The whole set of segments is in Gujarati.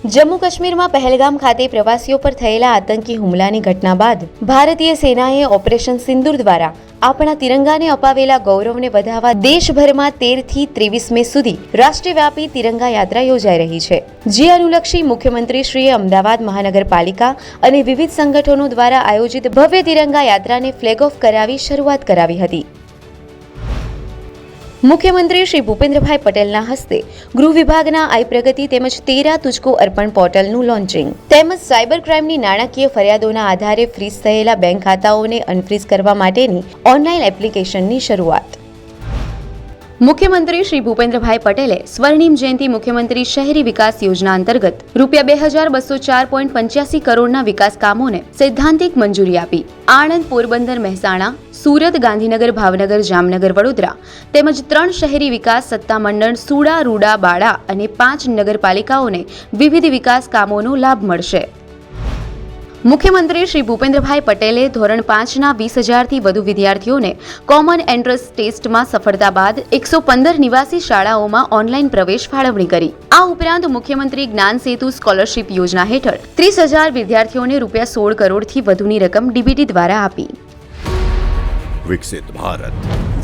જમ્મુ કાશ્મીરમાં પહેલગામ ખાતે પ્રવાસીઓ પર થયેલા આતંકી હુમલાની ઘટના બાદ ભારતીય સેનાએ ઓપરેશન સિંદૂર દ્વારા આપણા તિરંગાને અપાવેલા ગૌરવને વધારવા દેશભરમાં 13 થી 23 મે સુધી રાષ્ટ્રવ્યાપી તિરંગા યાત્રા યોજાઈ રહી છે, જે અનુલક્ષી મુખ્યમંત્રીશ્રીએ અમદાવાદ મહાનગરપાલિકા અને વિવિધ સંગઠનો દ્વારા આયોજિત ભવ્ય તિરંગા યાત્રાને ફ્લેગ ઓફ કરાવી શરૂઆત કરાવી હતી। મુખ્યમંત્રી શ્રી ભૂપેન્દ્રભાઈ પટેલના હસ્તે ગૃહ વિભાગના આઈ પ્રગતિ તેમજ તેરા તુજકો અર્પણ પોર્ટલનું લોન્ચિંગ તેમજ સાયબર ક્રાઇમની નાણાકીય ફરિયાદોના આધારે ફ્રીઝ થયેલા બેંક ખાતાઓને અનફ્રીઝ કરવા માટેની ઓનલાઈન એપ્લિકેશનની શરૂઆત। મુખ્યમંત્રી શ્રી ભૂપેન્દ્રભાઈ પટેલે સ્વર્ણિમ જયંતિ મુખ્યમંત્રી શહેરી વિકાસ યોજના અંતર્ગત ₹2204.85 કરોડના વિકાસ કામોને સૈદ્ધાંતિક મંજૂરી આપી। આણંદ, પોરબંદર, મહેસાણા, સુરત, ગાંધીનગર, ભાવનગર, જામનગર, વડોદરા તેમજ 3 શહેરી વિકાસ સત્તામંડળ સુડા, રૂડા, બાળા અને 5 નગરપાલિકાઓને વિવિધ વિકાસ કામોનો લાભ મળશે। મુખ્યમંત્રી શ્રી ભૂપેન્દ્રભાઈ પટેલે ધોરણ 5ના 20,000થી વધુ વિદ્યાર્થીઓને કોમન એન્ટ્રન્સ ટેસ્ટમાં સફળતા બાદ 115 નિવાસી શાળાઓમાં ઓનલાઈન પ્રવેશ ફાળવણી કરી। આ ઉપરાંત મુખ્યમંત્રી જ્ઞાન સેતુ સ્કોલરશીપ યોજના હેઠળ 30,000 વિદ્યાર્થીઓને ₹16 કરોડથી વધુની રકમ ડીબીટી દ્વારા આપી। વિકસિત ભારત,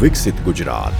વિકસિત ગુજરાત।